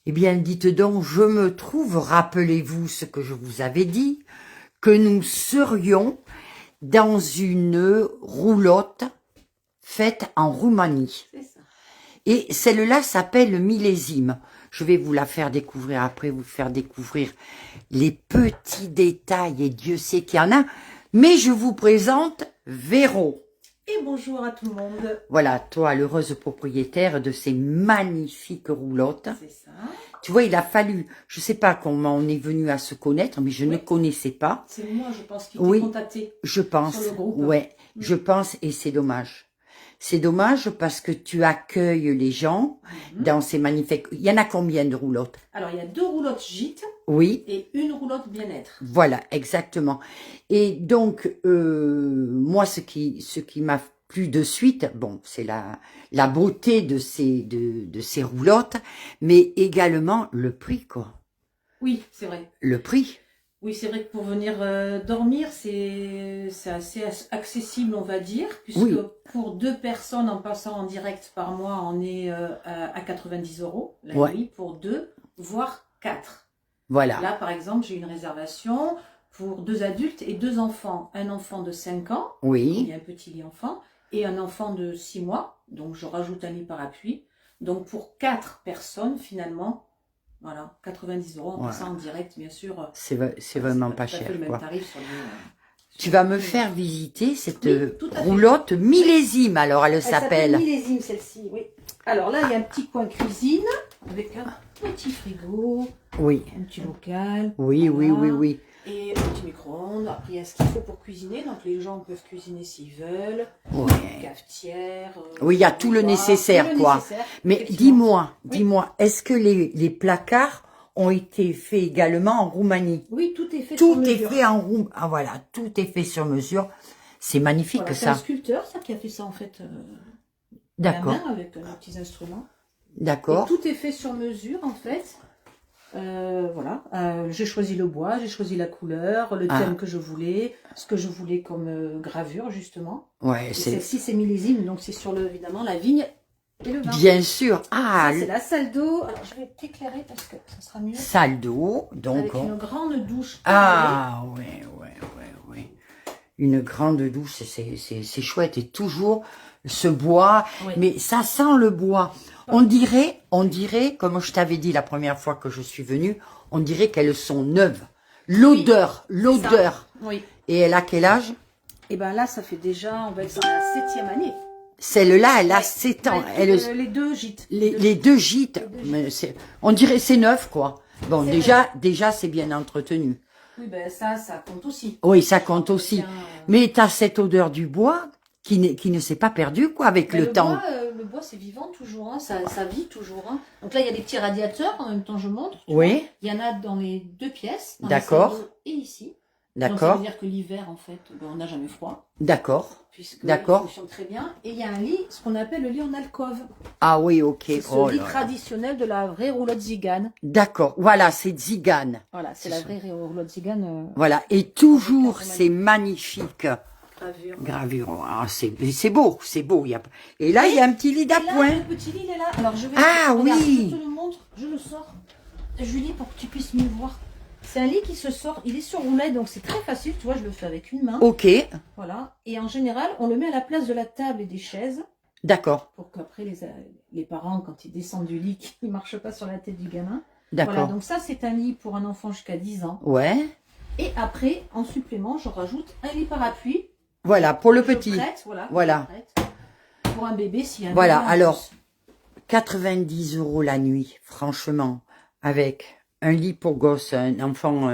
Eh bien, dites donc, je me trouve, rappelez-vous ce que je vous avais dit, que nous serions dans une roulotte faite en Roumanie. C'est ça. Et celle-là s'appelle millésime. Je vais vous la faire découvrir après, vous faire découvrir les petits détails, et Dieu sait qu'il y en a. Mais je vous présente Véro. Et bonjour à tout le monde. Voilà, toi, l'heureuse propriétaire de ces magnifiques roulottes. C'est ça. Tu vois, il a fallu, je sais pas comment on est venu à se connaître, mais je ne connaissais pas. C'est moi, je pense, qui t'ai Oui, contacté. je pense, sur le groupe. ouais, je pense, et c'est dommage. C'est dommage parce que tu accueilles les gens dans ces magnifiques... Il y en a combien de roulottes? Alors, il y a 2 roulottes gîtes Oui, et 1 roulotte bien-être. voilà, exactement. Et donc, moi, ce qui m'a plu de suite, bon, c'est la beauté de ces roulottes, mais également le prix, quoi. Oui, c'est vrai. Le prix. Oui, c'est vrai que pour venir dormir, c'est assez accessible, on va dire, puisque Oui. pour 2 personnes en passant en direct par mois, on est à 90 € la Ouais. nuit pour 2, voire 4. Voilà. Là, par exemple, j'ai une réservation pour 2 adultes et 2 enfants. Un enfant de 5 ans, il Oui, y a un petit lit enfant, et un enfant de 6 mois, donc je rajoute un lit par appui. Donc pour 4 personnes, finalement, voilà, 90 € en Ouais. passant en direct, bien sûr. c'est vraiment pas tout à fait cher, le même quoi. tarif sur Tu vas me faire visiter cette Oui, tout à fait. roulotte millésime, alors elle Elle s'appelle. millésime, celle-ci, oui. Alors là, il y a un petit coin cuisine avec un petit frigo, Oui, un petit local. oui, oui, voilà, oui, oui. Et un petit micro-ondes. Après, il y a ce qu'il faut pour cuisiner. Donc, les gens peuvent cuisiner s'ils veulent. Ouais. Cafetière. Oui, il y a tout le nécessaire, quoi. Mais effectivement. dis-moi, est-ce que les placards ont été faits également en Roumanie? Oui, tout est fait sur Tout est mesure. fait en Roumanie. Ah voilà, tout est fait sur mesure. C'est magnifique, Voilà, c'est un ça. sculpteur, ça, qui a fait ça, en fait, à la D'accord, main, avec des petits instruments. Et d'accord. tout est fait sur mesure, en fait. Voilà, j'ai choisi le bois, j'ai choisi la couleur, le thème que je voulais, ce que je voulais comme gravure, justement. Ouais, Et c'est celle-ci, c'est millésime, donc c'est sur, évidemment, la vigne et le vin. bien sûr. Ah, Ça, c'est la salle d'eau. Alors, je vais t'éclairer parce que ça sera mieux. salle d'eau, donc. Avec une grande douche. Ah, ouais. Une grande douche, c'est chouette. Et toujours ce bois, Oui. mais ça sent le bois. On dirait, comme je t'avais dit la première fois que je suis venue, on dirait qu'elles sont neuves. L'odeur. Oui. Et elle a quel âge? Et ben là, ça fait déjà, on va être dans la 7e année. Celle-là, elle a 7 ans. Les 2 gîtes. Les 2 gîtes, mais on dirait c'est neuf, quoi. Bon, déjà c'est bien entretenu. Oui, ben ça compte aussi. Oui, ça compte aussi. Tiens, Mais tu as cette odeur du bois qui ne s'est pas perdue, quoi, avec le temps. Le bois, c'est vivant toujours, hein. Ça vit toujours. Hein. Donc là, il y a des petits radiateurs, en même temps, je montre. Oui, Il y en a dans les 2 pièces. Dans D'accord. la salle d'eau et ici. d'accord. Donc ça veut dire que l'hiver, en fait, ben, on n'a jamais froid. D'accord. Puisque D'accord. il fonctionne très bien. Et il y a un lit, ce qu'on appelle le lit en alcôve. Ah oui, ok. C'est ce Oh lit là là. traditionnel de la vraie roulotte zigane. D'accord. Voilà, c'est Zigane. Voilà, c'est la vraie roulotte zigane. Voilà. Et toujours ces magnifiques Gravure. gravures. Ah, c'est beau, c'est beau. Et là, il y a un petit lit Et là, d'appoint. le petit lit, il est là. Alors, je vais. Ah, regarde, oui. Je te le montre, je le sors. Julie, pour que tu puisses mieux voir. C'est un lit qui se sort. Il est sur roulette, donc c'est très facile. Tu vois, je le fais avec une main. Ok. Voilà. Et en général, on le met à la place de la table et des chaises. D'accord. Pour qu'après, les parents, quand ils descendent du lit, ils ne marchent pas sur la tête du gamin. D'accord. Voilà, donc ça, c'est un lit pour un enfant jusqu'à 10 ans. Ouais. Et après, en supplément, je rajoute un lit par appui. Voilà, pour le Je petit. prête, voilà. Voilà. je prête. Pour un bébé, s'il y a un Voilà, bébé en alors, plus. 90 € la nuit, franchement, avec un lit pour gosse, un enfant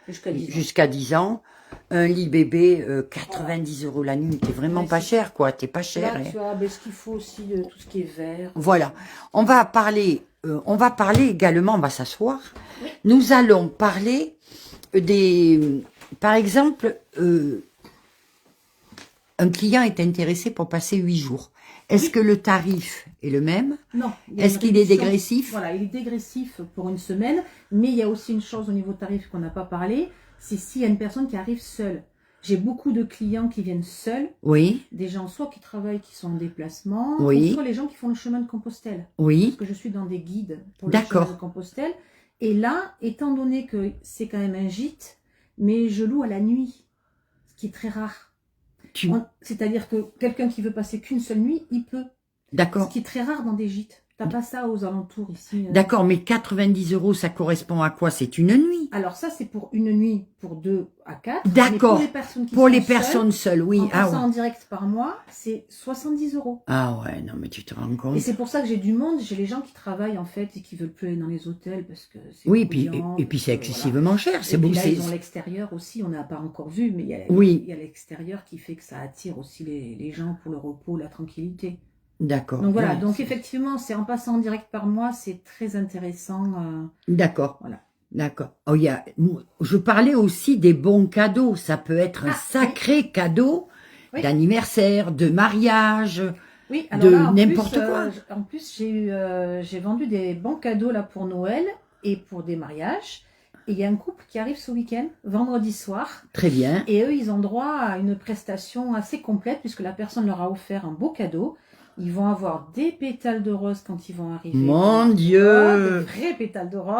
Jusqu'à 10 ans. jusqu'à 10 ans, un lit bébé, 90 € la nuit, t'es vraiment Ouais, pas c'est cher, quoi, t'es pas cher. Là, hein. tu as ce qu'il faut aussi, tout ce qui est vert. Voilà, on va parler également, on va s'asseoir, nous allons parler par exemple, un client est intéressé pour passer 8 jours. Est-ce que le tarif est le même? Non. il y a Est-ce une qu'il est réduction. dégressif? Voilà, il est dégressif pour une semaine, mais il y a aussi une chose au niveau tarif qu'on n'a pas parlé, c'est s'il y a une personne qui arrive seule. J'ai beaucoup de clients qui viennent seuls, Oui, des gens soit qui travaillent, qui sont en déplacement, Oui. ou soit les gens qui font le chemin de Compostelle. oui, Parce que je suis dans des guides pour le D'accord. chemin de Compostelle. Et là, étant donné que c'est quand même un gîte, mais je loue à la nuit, ce qui est très rare. tu, C'est-à-dire que quelqu'un qui veut passer qu'une seule nuit, il peut. Ce d'accord. qui est très rare dans des gîtes. T'as pas ça aux alentours ici. D'accord, mais 90 €, ça correspond à quoi? C'est une nuit. Alors ça, c'est pour une nuit, pour 2 à 4. D'accord. Mais pour les personnes qui Pour sont les seules, personnes seules, oui. en Ah passant ouais. en direct par mois, c'est 70 €. Ah ouais, non, mais tu te rends Et compte. c'est pour ça que j'ai du monde. J'ai les gens qui travaillent en fait et qui veulent plus aller dans les hôtels parce que c'est Oui, beaucoup de gens, et puis c'est voilà. excessivement cher. C'est Et puis beau, là, c'est. ils ont l'extérieur aussi, on n'a pas encore vu, mais Oui. il y a l'extérieur qui fait que ça attire aussi les gens pour le repos, la tranquillité. D'accord. Donc voilà, Ouais, donc effectivement, c'est en passant en direct par mois, c'est très intéressant. D'accord. Voilà. D'accord. Oh, je parlais aussi des bons cadeaux. Ça peut être un Ah, sacré cadeau Oui. d'anniversaire, de mariage. Oui, De alors là, n'importe quoi. En plus, j'ai vendu des bons cadeaux là pour Noël et pour des mariages. Et il y a un couple qui arrive ce week-end, vendredi soir. Très bien. Et eux, ils ont droit à une prestation assez complète puisque la personne leur a offert un beau cadeau. Ils vont avoir des pétales de rose quand ils vont arriver. Mon Dieu. Des vrais pétales de rose.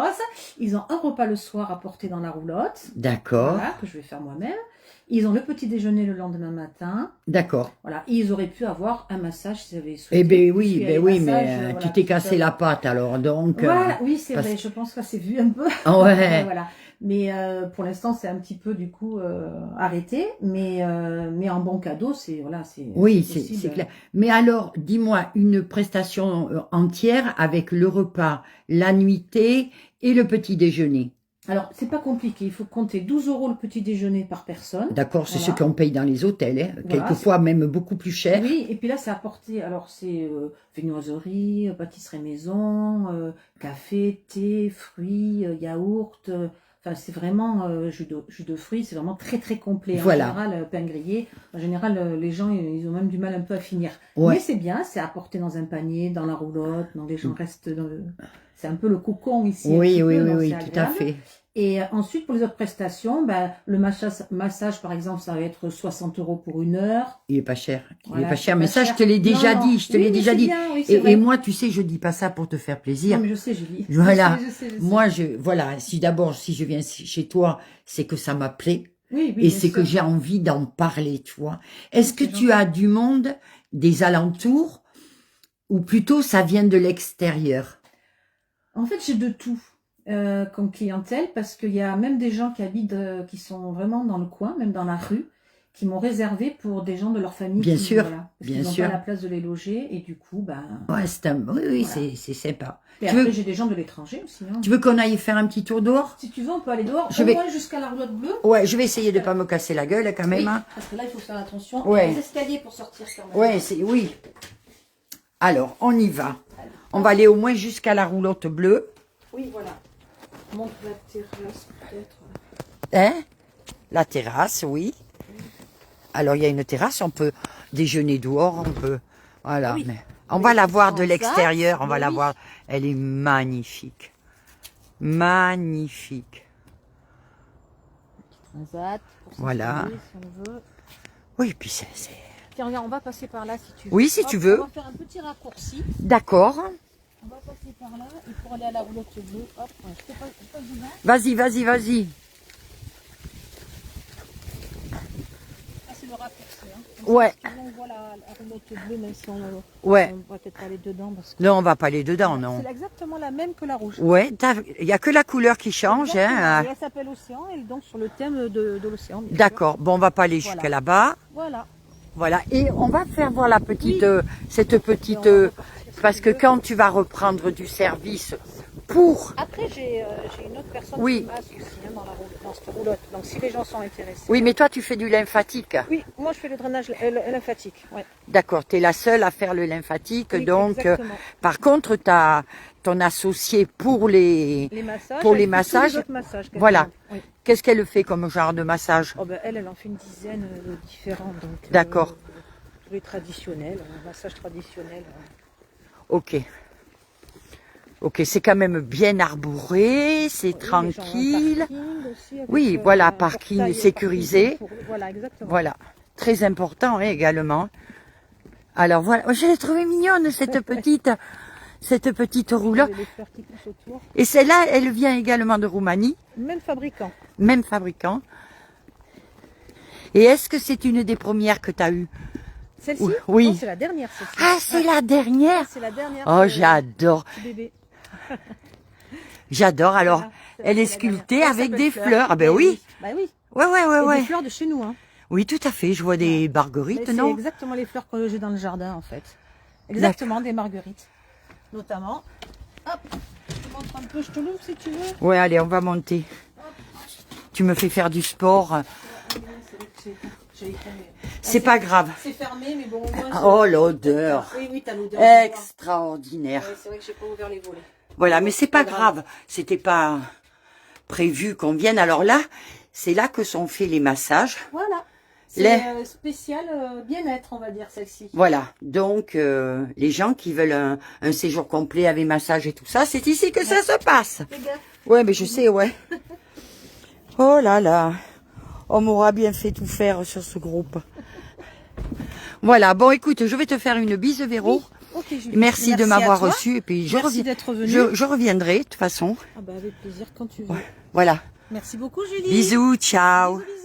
Ils ont un repas le soir à porter dans la roulotte. D'accord. Voilà, que je vais faire moi-même. Ils ont le petit déjeuner le lendemain matin. D'accord. Voilà, et ils auraient pu avoir un massage s'ils avaient souhaité. Eh ben Puisqu'il y a oui, les mais massages, tu voilà, t'es qui cassé peuvent- la patte alors, donc. Voilà, oui, c'est parce- vrai, je pense que ça s'est vu un peu. Ah ouais. Voilà. Mais pour l'instant, c'est un petit peu du coup arrêté. Mais en bon cadeau, c'est voilà, Oui, possible. c'est clair. Mais alors, dis-moi, une prestation entière avec le repas, la nuitée et le petit déjeuner. Alors, c'est pas compliqué. Il faut compter 12 € le petit déjeuner par personne. D'accord, c'est Voilà. ce qu'on paye dans les hôtels, hein. Voilà, Quelquefois même beaucoup plus cher. Oui, et puis là, c'est apporté. Alors, c'est viennoiserie, pâtisserie maison, café, thé, fruits, yaourt. Enfin, c'est vraiment jus de fruits. C'est vraiment très, très complet. Voilà. En général, pain grillé. En général, les gens, ils ont même du mal un peu à finir. Ouais. Mais c'est bien. C'est apporté dans un panier, dans la roulotte. Donc, les gens restent dans le... C'est un peu le cocon ici. un Oui, petit oui, peu, oui, donc oui, c'est tout à agréable. fait. Et ensuite, pour les autres prestations, ben, le massage, par exemple, ça va être 60 € pour 1 heure. Il est pas cher. Il Voilà, est pas cher. c'est Mais pas ça, cher. je te l'ai déjà Non, dit. Je te oui, l'ai mais déjà c'est dit. bien, oui, c'est vrai. Et moi, tu sais, je dis pas ça pour te faire plaisir. Non, mais je sais, Julie. Voilà. Je sais. Moi, voilà. Si je viens chez toi, c'est que ça m'a plu. Oui, Et bien c'est que sûr. j'ai envie d'en parler, tu vois. Est-ce que C'est tu as du monde des alentours ou plutôt ça vient de l'extérieur? En fait, j'ai de tout comme clientèle parce qu'il y a même des gens qui habitent, qui sont vraiment dans le coin, même dans la rue, qui m'ont réservé pour des gens de leur famille. Bien sûr, Voilà, parce bien qu'ils n'ont sûr. pas la place de les loger et du coup, ben. Ouais, oui, Voilà. c'est sympa. Et Tu après, veux, j'ai des gens de l'étranger aussi. Hein. tu veux qu'on aille faire un petit tour dehors? Si tu veux, on peut aller dehors. Je Au vais- moins jusqu'à la roulotte bleue. Ouais, je vais essayer de pas me casser la gueule quand même. Oui, Hein. parce que là, il faut faire attention. Ouais. Il y a des escaliers pour sortir quand même. Ouais, oui. Alors, on y va. On va aller au moins jusqu'à la roulotte bleue. Oui, voilà. Montre la terrasse peut-être. Hein? La terrasse, oui. Alors, il y a une terrasse, on peut déjeuner dehors, on peut... Voilà, Oui. mais on va la voir de Transat, l'extérieur, on va la oui. voir. Elle est magnifique. Magnifique. Transat, pour Voilà. s'installer, si on veut. Oui, puis c'est... Tiens, regarde, on va passer par là si tu veux. Oui, si Hop, tu veux. On va faire un petit raccourci. D'accord. On va passer par là et pour aller à la roulotte bleue, hop, je te passe devant. Vas-y, vas-y, vas-y. Ça, c'est le raccourci. Hein. Ouais, Là, on voit la roulotte bleue, même si on ouais. va peut-être pas aller dedans. Parce que Non, on va pas aller dedans, non. c'est exactement la même que la rouge. Ouais, il y a que la couleur qui change, Exactement. hein. Et elle s'appelle Océan, et donc sur le thème de l'océan. bien sûr. D'accord. Bon, on va pas aller Voilà. jusqu'à là-bas. Voilà. Voilà. Et on va faire voir la petite, Oui. cette petite, Et on va repartir, si parce tu que veux. quand tu vas reprendre du service pour, Après, j'ai une autre personne Oui. qui masse aussi hein, dans cette roulotte. Donc, si les gens sont intéressés. oui, mais toi tu fais du lymphatique. Oui, moi je fais le drainage lymphatique. Ouais. D'accord. Tu es la seule à faire le lymphatique, Oui, donc. exactement. Par contre, tu as ton associé pour les. Les massages. pour les elle fait tous massages, autres massages qu'elle voilà. demande. Oui. Qu'est-ce qu'elle fait comme genre de massage? Oh, ben, elle en fait une dizaine de différents. donc, D'accord. tous les traditionnels, un massage traditionnel. Ok. Ok, c'est quand même bien arboré, c'est Oui, les gens ont un tranquille. parking aussi avec, Oui, voilà, un parking portail sécurisé. Voilà, exactement. Voilà, très important hein, également. Alors voilà, je l'ai trouvée mignonne cette petite Vous roulotte. avez les fleurs qui poussent autour. Et celle-là, elle vient également de Roumanie, Même fabricant. même fabricant. Et est-ce que c'est une des premières que tu as eues? Celle-ci? Oui. Non, c'est la dernière, celle-ci. Ah, c'est la dernière. C'est la dernière. Oh, j'adore. Petit bébé. J'adore. Alors, Voilà, elle est c'est la dernière. sculptée Elle avec s'appelle des fleurs. Ah ben Eh oui. Bah oui. Ouais, ouais, ouais, Et ouais. des fleurs de chez nous, hein. Oui, tout à fait. Je vois des Mais marguerites, c'est non? exactement les fleurs que j'ai dans le jardin, en fait. Exactement, des marguerites. Notamment. Hop, je te montre un peu, je te l'ouvre si tu veux. Ouais, allez, on va monter. Tu me fais faire du sport. C'est pas grave. C'est fermé, mais bon, au moins. Oh, l'odeur. Oui, oui, t'as l'odeur. Extraordinaire. Ouais, c'est vrai que j'ai pas ouvert les volets. Voilà, mais c'est pas grave. C'était pas prévu qu'on vienne. Alors là, c'est là que sont faits les massages. Voilà. C'est spécial bien-être, on va dire, celle-ci. Voilà. Donc, les gens qui veulent un séjour complet avec massage et tout ça, c'est ici que ça se passe. Fais gaffe. Ouais, mais je sais, ouais. Oh là là. On m'aura bien fait tout faire sur ce groupe. Voilà. Bon, écoute, je vais te faire une bise, Véro. Ok, Julie. Merci de à m'avoir toi. reçu. Et puis, Merci d'être venue. je reviendrai, de toute façon. Ah bah, avec plaisir, quand tu veux. Voilà. Merci beaucoup, Julie. Bisous, ciao. Bisous, bisous.